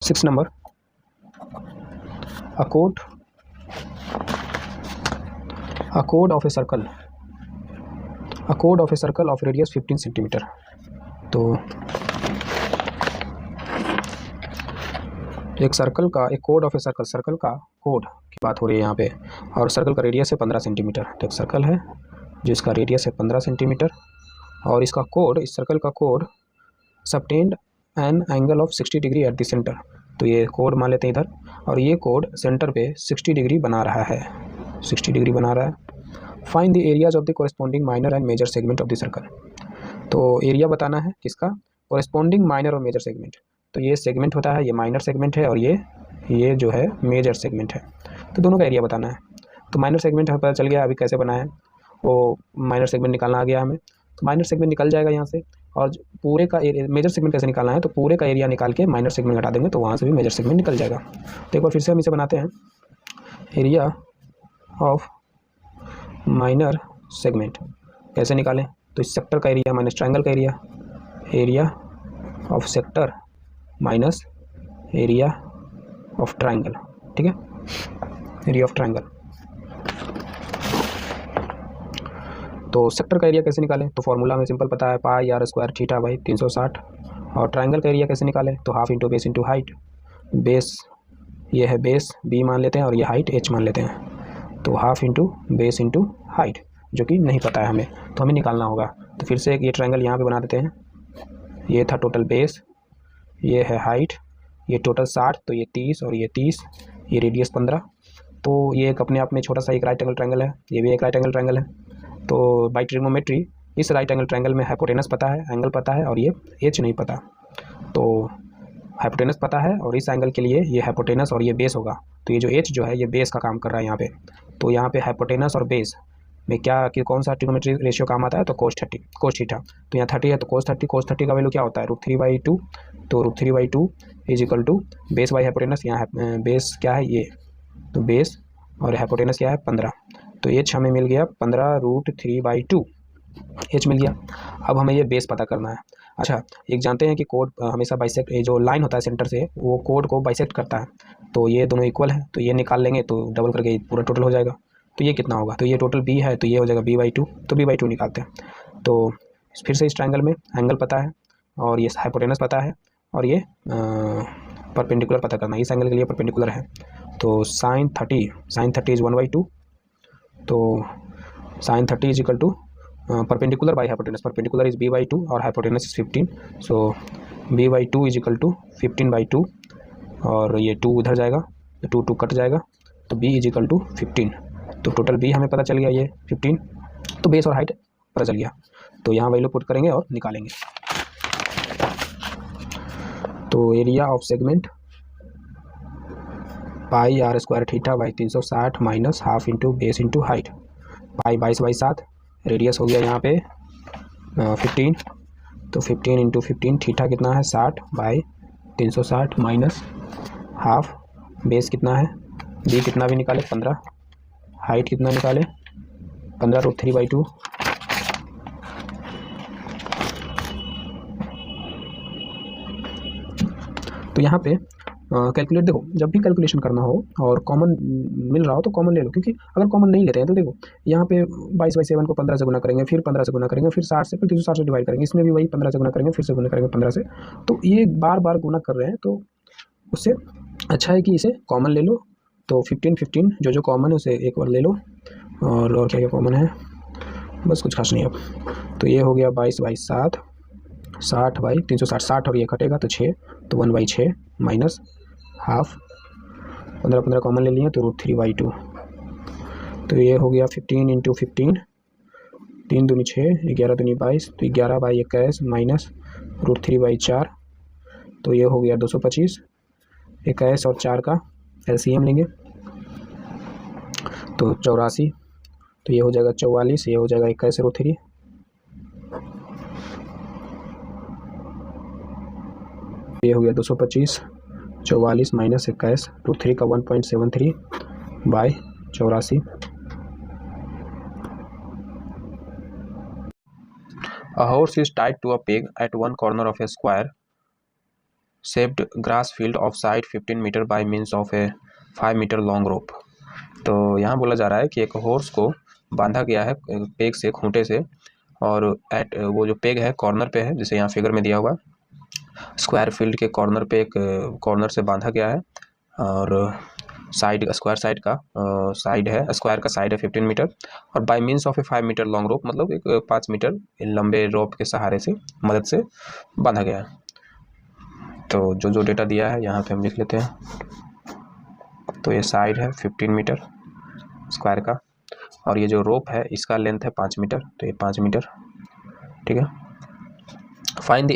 6 number, a chord of a circle of radius 15 centimetre. तो एक circle का एक कोड ऑफ ए सर्कल का कोड की बात हो रही है यहाँ पे, और सर्कल का रेडियस है 15 सेंटीमीटर। तो एक सर्कल है जिसका रेडियस है 15 सेंटीमीटर और इसका कोड, इस सर्कल का code subtend an angle of 60 degree at the centre. तो ये कोड मान लेते हैं इधर, और ये कोड सेंटर पे 60 डिग्री बना रहा है, 60 डिग्री बना रहा है। Find the areas of the corresponding minor and major segment of the circle. तो एरिया बताना है किसका, कोरिस्पोंडिंग माइनर और मेजर सेगमेंट। तो ये सेगमेंट होता है, ये माइनर सेगमेंट है और ये जो है मेजर सेगमेंट है। तो दोनों का एरिया बताना है। तो माइनर सेगमेंट हमें पता चल गया अभी कैसे बना है, वो माइनर सेगमेंट निकालना आ गया हमें। तो माइनर सेगमेंट निकल जाएगा यहाँ से, और पूरे का एरिया, मेजर सेगमेंट कैसे निकालना है, तो पूरे का एरिया निकाल के माइनर सेगमेंट घटा देंगे तो वहाँ से भी मेजर सेगमेंट निकल जाएगा। तो एक बार फिर से हम इसे बनाते हैं। एरिया ऑफ माइनर सेगमेंट कैसे निकालें, तो इस सेक्टर का एरिया माइनस ट्रायंगल का area, area of sector minus area of triangle. ठीक है, एरिया ऑफ ट्रायंगल। तो सेक्टर का एरिया कैसे निकालें, तो फॉर्मूला में सिंपल पता है, पाई आर स्क्वायर थीटा बाई 360। और ट्रायंगल का एरिया कैसे निकालें, तो half into base into height. Base ये है बेस बी मान लेते हैं और ये हाइट एच मान लेते हैं। तो half into base into height, जो कि नहीं पता है हमें, तो हमें निकालना होगा। तो फिर से एक ये ट्रायंगल यहाँ पे बना देते हैं। ये था टोटल बेस, ये है हाइट, ये टोटल 60, तो ये 30 और ये 30, ये रेडियस 15। तो ये एक अपने आप में छोटा सा एक राइट एंगल ट्रायंगल है, ये भी एक राइट एंगल ट्रायंगल है। तो बाई ट्रिग्नोमेट्री इस राइट एंगल ट्रायंगल में हाइपोटेनस पता है, एंगल पता है, और ये एच नहीं पता। तो हाइपोटेनस पता है और इस एंगल के लिए ये हाइपोटेनस और ये बेस होगा। तो ये जो एच जो है ये बेस का काम कर रहा है यहाँ पे। तो यहाँ पे हाइपोटेनस और बेस में क्या कि कौन सा ट्रिग्नोमेट्री रेशियो काम आता है, तो cos 30 cos थीटा। तो यहाँ 30 है तो cos 30 का वैल्यू क्या होता है, √3/2। तो √3/2 is equal to base by hypotenuse. यहाँ बेस क्या है ये, तो बेस और हाइपोटेनस क्या है 15। तो एच हमें मिल गया 15 √3/2 एच मिल गया। अब हमें ये बेस पता करना है। अच्छा, एक जानते हैं कि कोड हमेशा बाइसेक्ट, ये जो लाइन होता है सेंटर से वो कोड को बाइसेक्ट करता है। तो ये दोनों इक्वल है, तो ये निकाल लेंगे तो डबल करके पूरा टोटल हो जाएगा। तो ये कितना होगा, तो ये टोटल बी है तो ये हो जाएगा b/2। तो b/2 निकालते हैं। तो फिर से इस ट्रायंगल में एंगल पता है और ये हाइपोटेनस पता है और ये परपेंडिकुलर पता करना है, इस एंगल के लिए परपेंडिकुलर है। तो sin 30 इज 1/2। तो sin 30 is equal to perpendicular by hypotenuse, perpendicular is b/2 और hypotenuse is 15। So b/2 is equal to 15/2 और ये 2 उधर जाएगा तो 2 कट जाएगा, तो b इज इक्वल टू 15। तो टोटल b हमें पता चल गया ये 15। तो बेस और हाइट पता चल गया, तो यहाँ वैल्यू पुट करेंगे और निकालेंगे। तो area of segment pi r square theta by 360 minus half into base into height. Pi 22/7, radius हो गया यहाँ पे 15। तो 15 इंटू 15 थीटा कितना है 60 बाई 360 माइनस हाफ, बेस कितना है बी कितना भी निकाले 15, हाइट कितना निकाले 15 √3/2। तो यहाँ पे कैलकुलेट, देखो जब भी कैलकुलेशन करना हो और कॉमन मिल रहा हो तो कॉमन ले लो, क्योंकि अगर कॉमन नहीं लेते हैं तो देखो यहाँ पे 22/7 को 15 से गुना करेंगे, फिर 15 से गुना करेंगे, फिर 60 से, फिर 360 से डिवाइड करेंगे, इसमें भी वही 15 से गुना करेंगे, फिर से गुना करेंगे 15 से। तो ये बार बार गुना कर रहे हैं, तो उससे अच्छा है कि इसे कॉमन ले लो। तो 15 जो कॉमन है उसे एक बार ले लो, और क्या क्या कॉमन है, बस कुछ खास नहीं अब। तो ये हो गया 22/7, 60 बाई 360, 60 और ये कटेगा तो 6, तो 1/6 माइनस हाफ, 15 कॉमन ले लिए तो √3/2। तो ये हो गया 15 इंटू 15, 3 दूनी 6, 11 दूनी 22, तो 11/21 माइनस √3/4। तो ये हो गया 225। 21 और 4 का एलसीएम लेंगे तो 84, तो ये हो जाएगा 44, ये हो जाएगा 21 √3। ये हो गया 225, 44 माइनस 21 √3 का 1.73 by 84। A horse is tied to a peg at one corner of a square shaped grass field of side 15 metre by means of a 5 metre long rope. तो यहाँ बोला जा रहा है कि एक हॉर्स को बांधा गया है पेग से, खूंटे से, और एट वो जो पेग है कॉर्नर पे है, जैसे यहाँ फिगर में दिया हुआ स्क्वायर फील्ड के कॉर्नर पे एक कॉर्नर से बांधा गया है, और साइड स्क्वायर साइड का साइड है, स्क्वायर का साइड है 15 मीटर, और by means of a 5 metre long rope, मतलब एक 5 मीटर लंबे रोप के सहारे से मदद से बांधा गया है। तो जो डेटा दिया है यहाँ पे हम लिख लेते हैं। तो ये साइड है 15 मीटर स्क्वायर का, और ये जो रोप है इसका लेंथ है 5 मीटर, तो ये 5 मीटर, ठीक है। Find the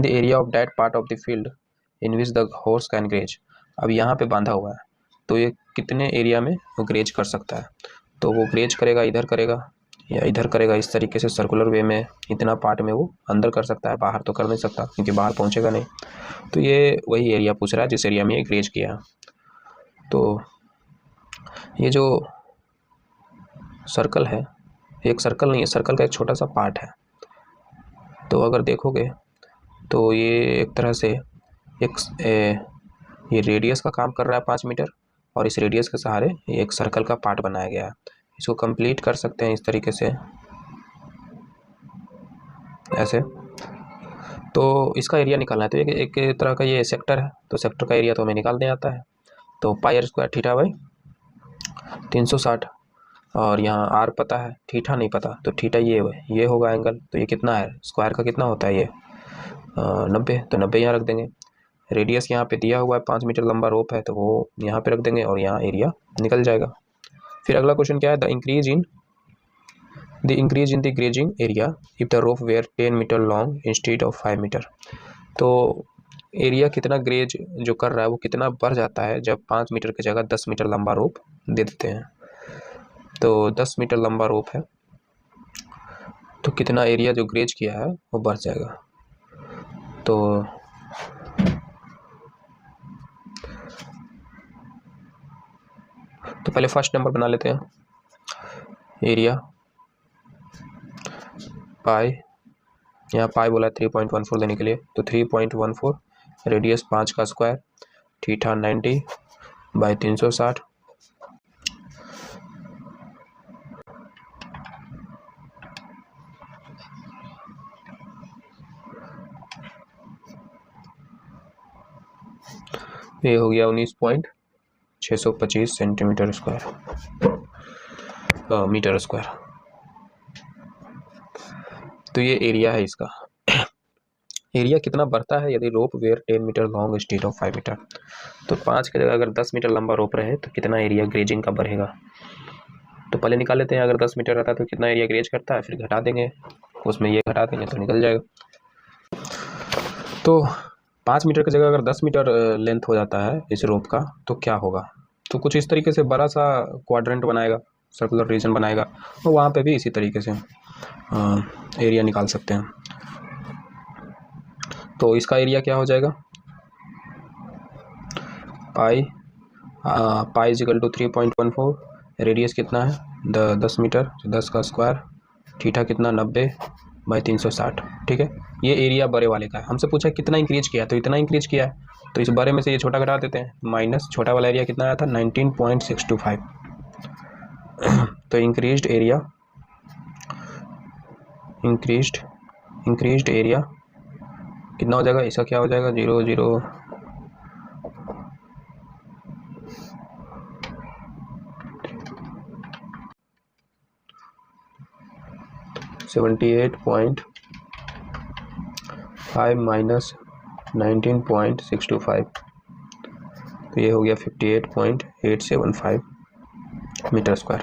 area of that part of the field in which the horse can graze. अब यहाँ पे बांधा हुआ है, तो ये कितने एरिया में वो ग्रेज कर सकता है। तो वो ग्रेज करेगा, इधर करेगा या इधर करेगा, इस तरीके से सर्कुलर वे में इतना पार्ट में वो अंदर कर सकता है, बाहर तो कर नहीं सकता क्योंकि बाहर पहुँचेगा नहीं। तो ये वही एरिया पूछ रहा है जिस एरिया में ये ग्रेज किया है। तो ये जो सर्कल है, एक सर्कल नहीं है, सर्कल का एक छोटा सा पार्ट है। तो अगर देखोगे तो ये एक तरह से ये रेडियस का काम कर रहा है 5 मीटर, और इस रेडियस के सहारे एक सर्कल का पार्ट बनाया गया है। इसको कंप्लीट कर सकते हैं इस तरीके से, ऐसे। तो इसका एरिया निकालना है, तो एक तरह का ये सेक्टर है, तो सेक्टर का एरिया तो हमें निकालने आता है। तो पाई स्क्वायर थीटा बाई 360, और यहाँ आर पता है, थीटा नहीं पता, तो थीटा ये होगा एंगल। तो ये कितना है, स्क्वायर का कितना होता है ये 90, तो 90 यहाँ रख देंगे। रेडियस यहाँ पे दिया हुआ है 5 मीटर लंबा रोप है, तो वो यहाँ पे रख देंगे और यहाँ एरिया निकल जाएगा। फिर अगला क्वेश्चन क्या है, the increase in the grazing area if the rope were 10 metre long instead of 5 metre. तो एरिया कितना ग्रेज जो कर रहा है वो कितना बढ़ जाता है जब 5 मीटर की जगह 10 मीटर लंबा रोप दे देते हैं। तो 10 मीटर लंबा रोप है, तो कितना एरिया जो ग्रेज किया है वो बढ़ जाएगा। तो पहले फर्स्ट नंबर बना लेते हैं, एरिया पाई, यहाँ पाई बोला 3.14 देने के लिए, तो 3.14, रेडियस 5 का स्क्वायर, थीटा 90 बाई 360, ये हो गया 19.625 सेंटीमीटर स्क्वायर मीटर स्क्वायर। तो ये एरिया है इसका। एरिया कितना बढ़ता है यदि rope were 10 metre long instead of 5 metre. तो 5 की जगह अगर 10 मीटर लंबा रोप रहे तो कितना एरिया ग्रेजिंग का बढ़ेगा। तो पहले निकाल लेते हैं, अगर 10 मीटर रहता है तो कितना एरिया ग्रेज करता है, फिर घटा देंगे, उसमें ये घटा देंगे तो निकल जाएगा। तो 5 मीटर की जगह अगर 10 मीटर लेंथ हो जाता है इस रोप का तो क्या होगा। तो कुछ इस तरीके से बड़ा सा क्वाड्रेंट बनाएगा, सर्कुलर रीजन बनाएगा, और वहाँ पे भी इसी तरीके से एरिया निकाल सकते हैं। तो इसका एरिया क्या हो जाएगा, पाई इजिकल टू 3.14, रेडियस कितना है 10 मीटर, 10 का स्क्वायर, थीटा कितना 90 बाई 360, ठीक है। ये एरिया बड़े वाले का है, हमसे पूछा कितना इंक्रीज किया, तो इतना इंक्रीज किया है, तो इस बड़े में से ये छोटा घटा देते हैं, माइनस छोटा वाला एरिया कितना आया था 19.625। तो इंक्रीज्ड एरिया कितना हो जाएगा, इसका क्या हो जाएगा 78.5 माइनस 19.625, तो ये हो गया 58.875 मीटर स्क्वायर।